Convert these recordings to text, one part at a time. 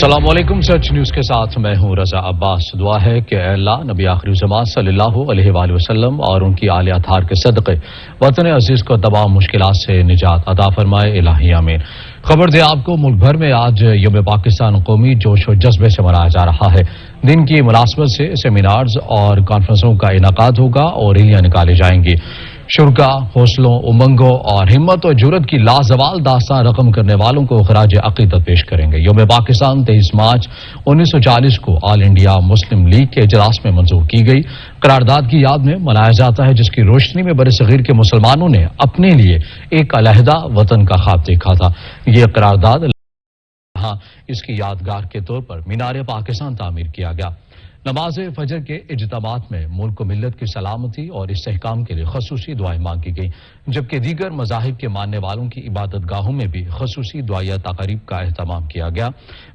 السلام علیکم، سچ نیوز کے ساتھ میں ہوں رضا عباس۔ دعا ہے کہ اے اللہ نبی آخری زمان صلی اللہ علیہ وآلہ وسلم اور ان کی آل اطہار کے صدقے وطن عزیز کو تمام مشکلات سے نجات عطا فرمائے، الہی آمین۔ خبر دے آپ کو، ملک بھر میں آج یوم پاکستان قومی جوش و جذبے سے منایا جا رہا ہے۔ دن کی مناسبت سے سیمینارز اور کانفرنسوں کا انعقاد ہوگا اور ریلیاں نکالی جائیں گی۔ شرکا حوصلوں، امنگوں اور ہمت و جرت کی لازوال داستان رقم کرنے والوں کو خراج عقیدت پیش کریں گے۔ یوم پاکستان 23 مارچ 1940 کو آل انڈیا مسلم لیگ کے اجلاس میں منظور کی گئی قرارداد کی یاد میں منایا جاتا ہے، جس کی روشنی میں برصغیر کے مسلمانوں نے اپنے لیے ایک علیحدہ وطن کا خواب دیکھا تھا۔ یہ قرارداد اس کی یادگار کے طور پر مینار پاکستان تعمیر کیا گیا۔ نماز فجر کے اجتماعات میں ملک و ملت کی سلامتی اور استحکام کے لیے خصوصی دعائیں مانگی گئیں، جبکہ دیگر مذاہب کے ماننے والوں کی عبادت گاہوں میں بھی خصوصی دعائیہ تقریب کا اہتمام کیا گیا۔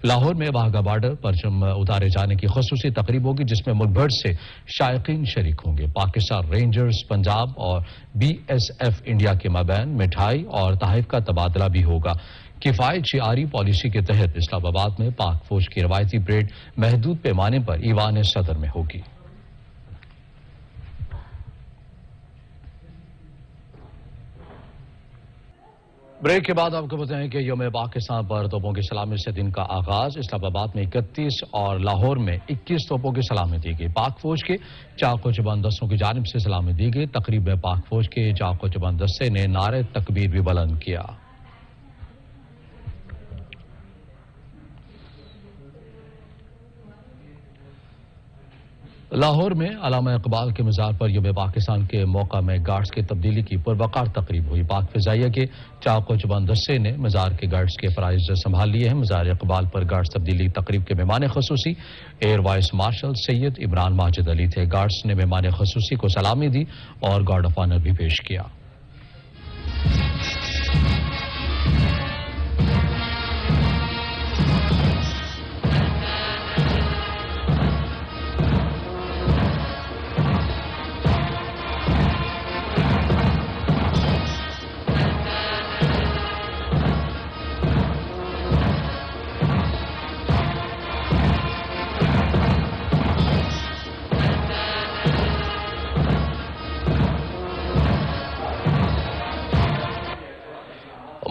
لاہور میں واہگہ بارڈر پرچم اتارے جانے کی خصوصی تقریب ہوگی، جس میں ملک بھر سے شائقین شریک ہوں گے۔ پاکستان رینجرز پنجاب اور BSF انڈیا کے مابین مٹھائی اور تحائف کا تبادلہ بھی ہوگا۔ کفایت شعاری پالیسی کے تحت اسلام آباد میں پاک فوج کی روایتی پریڈ محدود پیمانے پر ایوان صدر میں ہوگی۔ بریک کے بعد آپ کو بتائیں کہ یوم پاکستان پر توپوں کی سلامی سے دن کا آغاز اسلام آباد میں 31 اور لاہور میں 21 توپوں کی سلامی دی گئی۔ پاک فوج کے چاق و چوبند دستوں کی جانب سے سلامی دی گئی۔ تقریب میں پاک فوج کے چاق و چوبند دستے نے نعرہ تکبیر بھی بلند کیا۔ لاہور میں علامہ اقبال کے مزار پر یوم پاکستان کے موقع میں گارڈز کی تبدیلی کی پروقار تقریب ہوئی۔ پاک فضائیہ کے چاق و چوبند دستے نے مزار کے گارڈز کے فرائض سنبھال لیے ہیں۔ مزار اقبال پر گارڈز تبدیلی تقریب کے مہمان خصوصی ایئر وائس مارشل سید عمران ماجد علی تھے۔ گارڈز نے مہمان خصوصی کو سلامی دی اور گارڈ آف آنر بھی پیش کیا۔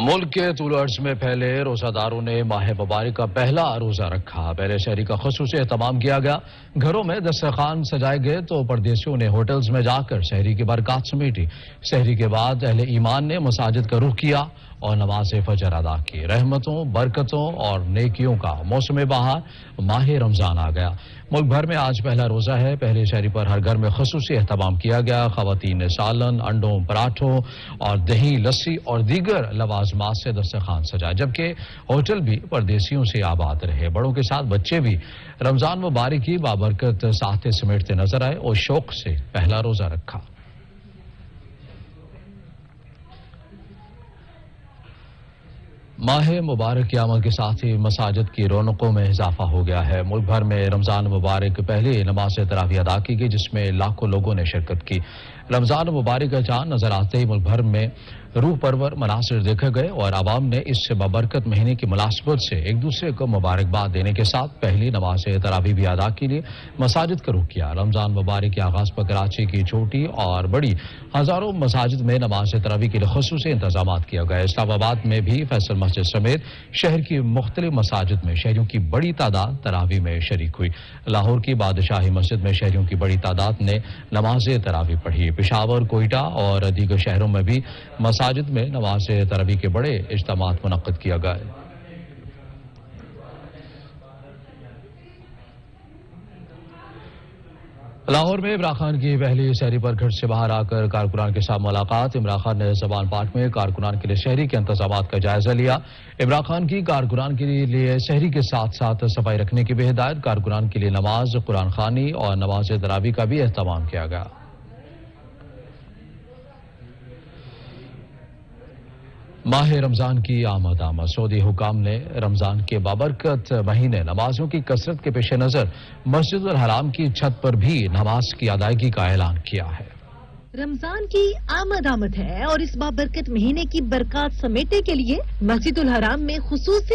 ملک کے طول عرض میں پھیلے روزہ داروں نے ماہ مبارک کا پہلا روزہ رکھا۔ پہلے شہری کا خصوصی اہتمام کیا گیا۔ گھروں میں دسترخوان سجائے گئے تو پردیسیوں نے ہوٹلز میں جا کر شہری کی برکات سمیٹی۔ شہری کے بعد اہل ایمان نے مساجد کا رخ کیا اور نماز فجر ادا کی۔ رحمتوں، برکتوں اور نیکیوں کا موسم بہار ماہ رمضان آ گیا۔ ملک بھر میں آج پہلا روزہ ہے۔ پہلے شہری پر ہر گھر میں خصوصی اہتمام کیا گیا۔ خواتین نے سالن، انڈوں، پراٹھوں اور دہی، لسی اور دیگر لوازمات سے دسترخوان سجائے، جبکہ ہوٹل بھی پردیسیوں سے آباد رہے۔ بڑوں کے ساتھ بچے بھی رمضان مبارک کی بابرکت ساحتیں سمیٹتے نظر آئے اور شوق سے پہلا روزہ رکھا۔ ماہ مبارک کی آمد کے ساتھ ہی مساجد کی رونقوں میں اضافہ ہو گیا ہے۔ ملک بھر میں رمضان مبارک پہلی نماز تراویح ادا کی گئی، جس میں لاکھوں لوگوں نے شرکت کی۔ رمضان مبارک کا چاند نظر آتے ہی ملک بھر میں روح پرور مناظر دیکھے گئے اور عوام نے اس بابرکت مہینے کی مناسبت سے ایک دوسرے کو مبارکباد دینے کے ساتھ پہلی نماز تراویح بھی ادا کے لیے مساجد کا رخ کیا۔ رمضان مبارک کے آغاز پر کراچی کی چھوٹی اور بڑی ہزاروں مساجد میں نماز تراویح کے لیے خصوصی انتظامات کیا گئے۔ اسلام آباد میں بھی فیصل مسجد سمیت شہر کی مختلف مساجد میں شہریوں کی بڑی تعداد تراویح میں شریک ہوئی۔ لاہور کی بادشاہی مسجد میں شہریوں کی بڑی تعداد نے نماز تراویح پڑھی۔ پشاور، کوئٹہ اور دیگر شہروں میں بھی مساجد میں نماز تراویح کے بڑے اجتماعات منعقد کیا گئے۔ لاہور میں عمران خان کی پہلی شہری پر گھر سے باہر آ کر کارکنان کے ساتھ ملاقات۔ عمران خان نے زبان پارک میں کارکنان کے لیے شہری کے انتظامات کا جائزہ لیا۔ عمران خان کی کارکنان کے لیے شہری کے ساتھ ساتھ صفائی رکھنے کی بھی ہدایت۔ کارکنان کے لیے نماز قرآن خوانی اور نماز تراویح کا بھی اہتمام کیا گیا۔ ماہ رمضان کی آمد سعودی حکام نے رمضان کے بابرکت مہینے نمازوں کی کثرت کے پیش نظر مسجد الحرام کی چھت پر بھی نماز کی ادائیگی کا اعلان کیا ہے۔ رمضان کی آمد ہے اور اس بابرکت مہینے کی برکات سمیٹنے کے لیے مسجد الحرام میں خصوصی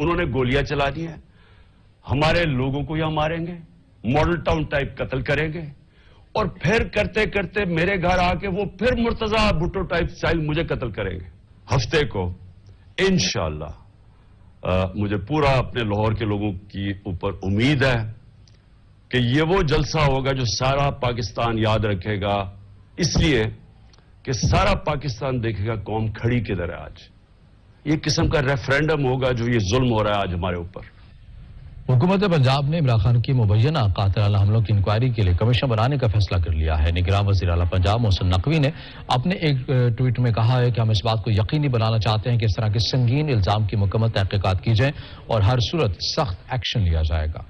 انہوں نے گولیاں چلانی ہیں, ہمارے لوگوں کو یہاں ماریں گے, ماڈل ٹاؤن ٹائپ قتل کریں گے, اور پھر کرتے کرتے میرے گھر آ کے وہ پھر مرتضی بھٹو ٹائپ اسٹائل مجھے قتل کریں گے. ہفتے کو انشاءاللہ مجھے پورا اپنے لاہور کے لوگوں کی اوپر امید ہے کہ یہ وہ جلسہ ہوگا جو سارا پاکستان یاد رکھے گا, اس لیے کہ سارا پاکستان دیکھے گا قوم کھڑی کدھر ہے آج. یہ قسم کا ریفرینڈم ہوگا جو یہ ظلم ہو رہا ہے آج ہمارے اوپر. حکومت پنجاب نے عمران خان کی مبینہ قاتلانہ حملوں کی انکوائری کے لیے کمیشن بنانے کا فیصلہ کر لیا ہے. نگراں وزیر اعلیٰ پنجاب محسن نقوی نے اپنے ایک ٹویٹ میں کہا ہے کہ ہم اس بات کو یقینی بنانا چاہتے ہیں کہ اس طرح کے سنگین الزام کی مکمل تحقیقات کی جائیں اور ہر صورت سخت ایکشن لیا جائے گا.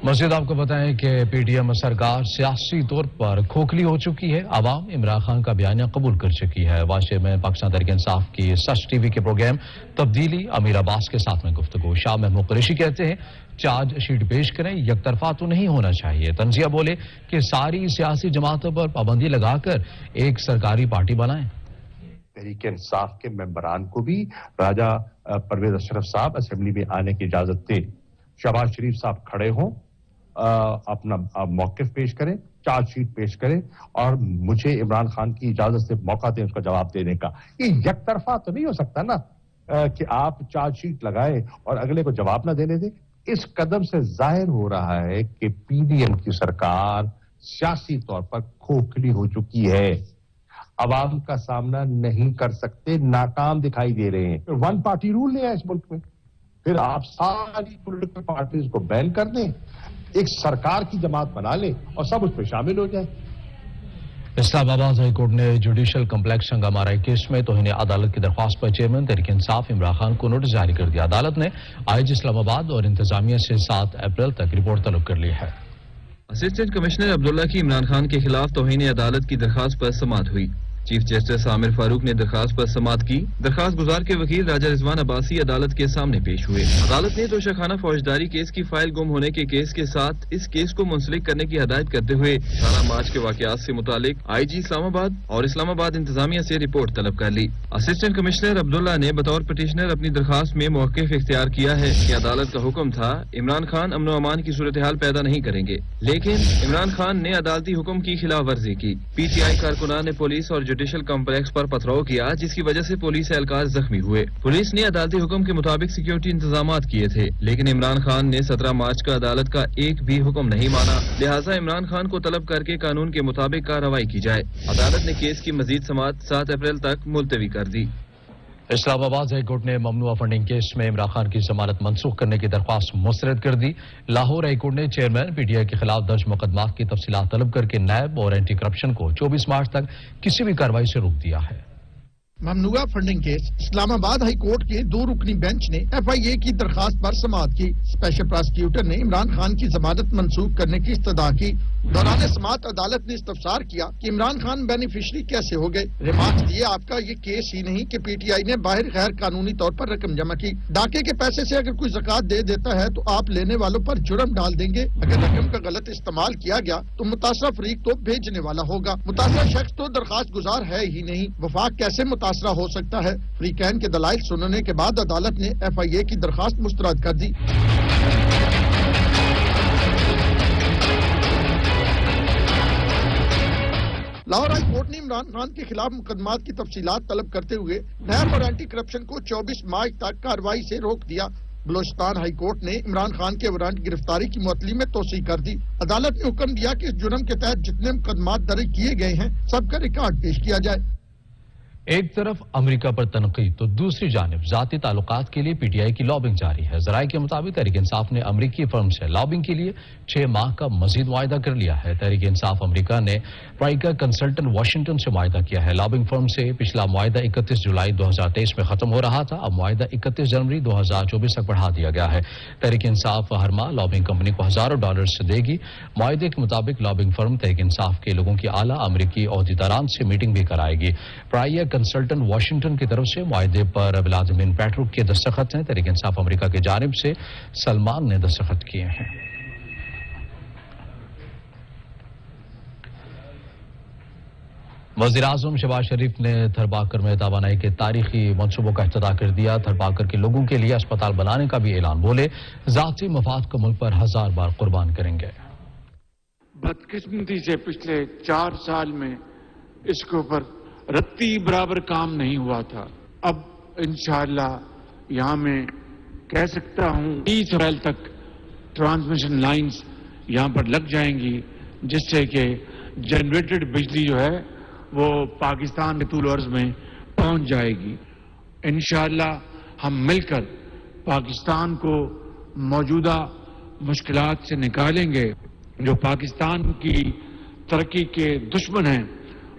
مزید آپ کو بتائیں کہ پی ٹی ایم سرکار سیاسی طور پر کھوکھلی ہو چکی ہے. عوام عمران خان کا بیانیہ قبول کر چکی ہے. واشنگٹن میں پاکستان تحریک انصاف کی سچ ٹی وی کے پروگرام تبدیلی امیر عباس کے ساتھ میں گفتگو. شاہ محمود قریشی کہتے ہیں چارج شیٹ پیش کریں, یک طرفہ تو نہیں ہونا چاہیے. تنزیہ بولے کہ ساری سیاسی جماعتوں پر پابندی لگا کر ایک سرکاری پارٹی بنائیں. تحریک انصاف کے ممبران کو بھی راجہ پرویز اشرف صاحب اسمبلی میں آنے کی اجازت دیں. شہباز شریف صاحب کھڑے ہوں, اپنا موقف پیش کریں, چارج شیٹ پیش کریں اور مجھے عمران خان کی اجازت سے موقع دیں اس کا جواب دینے کا. یہ یک طرفہ تو نہیں ہو سکتا نا کہ آپ چارج شیٹ لگائیں اور اگلے کو جواب نہ دینے دیں. اس قدم سے ظاہر ہو رہا ہے کہ پی ڈی ایم کی سرکار سیاسی طور پر کھوکھلی ہو چکی ہے, عوام کا سامنا نہیں کر سکتے, ناکام دکھائی دے رہے ہیں. ون پارٹی رول نہیں ہے اس ملک میں, پھر آپ ساری پولیٹیکل پارٹیز کو بین کر دیں, ایک سرکار کی جماعت بنا لیں اور سب اس پہ شامل ہو جائیں. اسلام آباد ہائی کورٹ نے جوڈیشل کمپلیکس ہنگامہ آرائی کیس میں توہین عدالت کی درخواست پر چیئرمین تحریک انصاف عمران خان کو نوٹس جاری کر دیا. عدالت نے آئی جی اسلام آباد اور انتظامیہ سے 7 اپریل تک رپورٹ طلب کر لی ہے. اسسٹنٹ کمشنر عبداللہ کی عمران خان کے خلاف توہین عدالت کی درخواست پر سماعت ہوئی. چیف جسٹس عامر فاروق نے درخواست پر سماعت کی. درخواست گزار کے وکیل راجہ رضوان عباسی عدالت کے سامنے پیش ہوئے. عدالت نے توشیخانہ فوجداری کیس کی فائل گم ہونے کے کیس کے ساتھ اس کیس کو منسلک کرنے کی ہدایت کرتے ہوئے 18 مارچ کے واقعات سے متعلق آئی جی اسلام آباد اور اسلام آباد انتظامیہ سے رپورٹ طلب کر لی. اسسٹنٹ کمشنر عبداللہ نے بطور پٹیشنر اپنی درخواست میں موقف اختیار کیا ہے کہ عدالت کا حکم تھا عمران خان امن و امان کی صورتحال پیدا نہیں کریں گے, لیکن عمران خان نے عدالتی حکم کی خلاف ورزی کی. پی ٹی آئی کارکنان نے پولیس اور جوڈیشل کمپلیکس پر پتھراؤ کیا جس کی وجہ سے پولیس اہلکار زخمی ہوئے. پولیس نے عدالتی حکم کے مطابق سیکیورٹی انتظامات کیے تھے, لیکن عمران خان نے 17 مارچ کا عدالت کا ایک بھی حکم نہیں مانا. لہٰذا عمران خان کو طلب کر کے قانون کے مطابق کارروائی کی جائے. عدالت نے کیس کی مزید سماعت 7 اپریل تک ملتوی کر دی. اسلام آباد ہائی کورٹ نے ممنوعہ فنڈنگ کیس میں عمران خان کی ضمانت منسوخ کرنے کی درخواست مسترد کر دی. لاہور ہائی کورٹ نے چیئرمین پی ٹی آئی کے خلاف درج مقدمات کی تفصیلات طلب کر کے نیب اور اینٹی کرپشن کو 24 مارچ تک کسی بھی کارروائی سے روک دیا ہے. ممنوعہ فنڈنگ کیس اسلام آباد ہائی کورٹ کے 2 رکنی بینچ نے ایف آئی اے کی درخواست پر سماعت کی. اسپیشل پراسیکیوٹر نے عمران خان کی ضمانت منسوخ کرنے کی استدعا کی. دوران سماعت عدالت نے استفسار کیا کہ عمران خان بینیفیشری کیسے ہو گئے. ریمارکس دیے آپ کا یہ کیس ہی نہیں کہ پی ٹی آئی نے باہر غیر قانونی طور پر رقم جمع کی. ڈاکے کے پیسے سے اگر کوئی زکوٰۃ دے دیتا ہے تو آپ لینے والوں پر جرم ڈال دیں گے. اگر رقم کا غلط استعمال کیا گیا تو متاثرہ فریق تو بھیجنے والا ہوگا. متاثرہ شخص تو درخواست گزار ہے ہی نہیں. وفاق کیسے متاثرہ ہو سکتا ہے. فریقین کے دلائل سننے کے بعد عدالت نے ایف آئی اے کی درخواست مسترد کر دی. لاہور ہائی کورٹ نے عمران خان کے خلاف مقدمات کی تفصیلات طلب کرتے ہوئے نیب اور اینٹی کرپشن کو 24 مارچ تک کارروائی سے روک دیا. بلوچستان ہائی کورٹ نے عمران خان کے وارنٹ گرفتاری کی معطلی میں توسیع کر دی. عدالت نے حکم دیا کہ اس جرم کے تحت جتنے مقدمات درج کیے گئے ہیں سب کا ریکارڈ پیش کیا جائے. ایک طرف امریکہ پر تنقید تو دوسری جانب ذاتی تعلقات کے لیے پی ٹی آئی کی لابنگ جاری ہے. ذرائع کے مطابق تحریک انصاف نے امریکی فرم سے لابنگ کے لیے 6 ماہ کا مزید معاہدہ کر لیا ہے. تحریک انصاف امریکہ نے پرائیکا کنسلٹنٹ واشنگٹن سے معاہدہ کیا ہے. لابنگ فرم سے پچھلا معاہدہ 31 جولائی 2023 میں ختم ہو رہا تھا. اب معاہدہ 31 جنوری 2024 تک بڑھا دیا گیا ہے. تحریک انصاف ہر ماہ لابنگ کمپنی کو ہزاروں ڈالرز دے گی. معاہدے کے مطابق لابنگ فرم تحریک انصاف کے لوگوں کی اعلیٰ امریکی عہدیداران سے میٹنگ بھی کرائے گی. پرائیکا کنسلٹنٹ واشنگٹن کی طرف سے معاہدے پر ولادیمیر پیٹروک کے دستخط ہیں. تحریک انصاف امریکہ کی جانب سے سلمان نے دستخط کیے ہیں. وزیراعظم شہباز شریف نے تھرپاکر میں توانائی کے تاریخی منصوبوں کا افتتاح کر دیا. تھرپاکر کے لوگوں کے لیے اسپتال بنانے کا بھی اعلان. بولے ذاتی مفاد کو ملک پر 1000 بار قربان کریں گے. بدقسمتی سے پچھلے 4 سال میں اس کے اوپر رتی برابر کام نہیں ہوا تھا. اب انشاءاللہ یہاں میں کہہ سکتا ہوں 30 اپریل تک ٹرانسمیشن لائنز یہاں پر لگ جائیں گی, جس سے کہ جنریٹڈ بجلی جو ہے وہ پاکستان کے طول عرض میں پہنچ جائے گی. انشاءاللہ ہم مل کر پاکستان کو موجودہ مشکلات سے نکالیں گے. جو پاکستان کی ترقی کے دشمن ہیں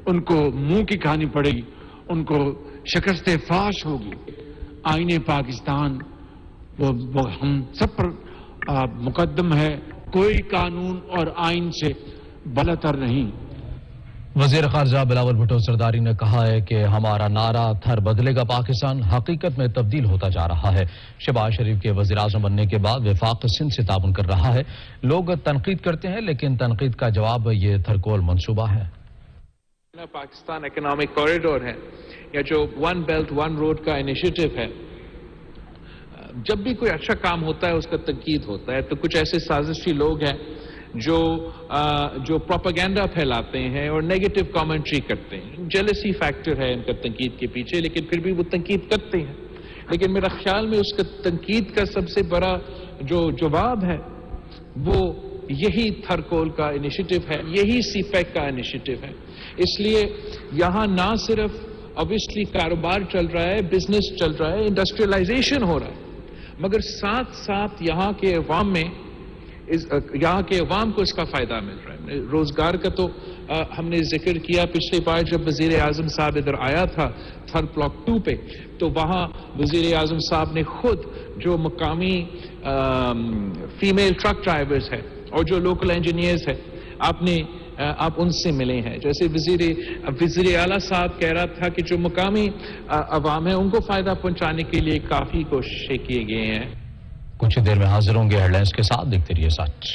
ان کو منہ کی کھانی پڑے گی, ان کو شکست فاش ہوگی. آئین پاکستان وہ ہم سب پر مقدم ہے. کوئی قانون اور آئین سے بالاتر نہیں. وزیر خارجہ بلاول بھٹو سرداری نے کہا ہے کہ ہمارا نعرہ تھر بدلے گا پاکستان حقیقت میں تبدیل ہوتا جا رہا ہے. شہباز شریف کے وزیر اعظم بننے کے بعد وفاق سندھ سے تعاون کر رہا ہے. لوگ تنقید کرتے ہیں لیکن تنقید کا جواب یہ تھرکول منصوبہ ہے. پاکستان اکنامک کوریڈور ہے یا جو ون بیلٹ ون روڈ کا انیشیٹو ہے, جب بھی کوئی اچھا کام ہوتا ہے اس کا تنقید ہوتا ہے. تو کچھ ایسے سازشی لوگ ہیں جو پروپیگنڈا پھیلاتے ہیں اور نیگیٹو کامنٹری کرتے ہیں. جیلسی فیکٹر ہے ان کا تنقید کے پیچھے, لیکن پھر بھی وہ تنقید کرتے ہیں. لیکن میرا خیال میں اس کا تنقید کا سب سے بڑا جو جواب ہے وہ یہی تھرکول کا انیشیٹو ہے, یہی سی پیک کا انیشیٹو ہے. اس لیے یہاں نہ صرف obviously کاروبار چل رہا ہے, بزنس چل رہا ہے, انڈسٹریلائزیشن ہو رہا ہے, مگر ساتھ ساتھ یہاں کے عوام کو اس کا فائدہ مل رہا ہے. روزگار کا تو ہم نے ذکر کیا. پچھلی بار جب وزیر اعظم صاحب ادھر آیا تھا تھر بلاک 2 پہ, تو وہاں وزیر اعظم صاحب نے خود جو مقامی فیمیل ٹرک ڈرائیورز ہیں اور جو لوکل انجینئرز ہیں آپ ان سے ملے ہیں. جیسے وزیر اعلیٰ صاحب کہہ رہا تھا کہ جو مقامی عوام ہیں ان کو فائدہ پہنچانے کے لیے کافی کوششیں کیے گئے ہیں. کچھ دیر میں حاضر ہوں گے ہیڈ لائنز کے ساتھ. دیکھتے رہیے سچ.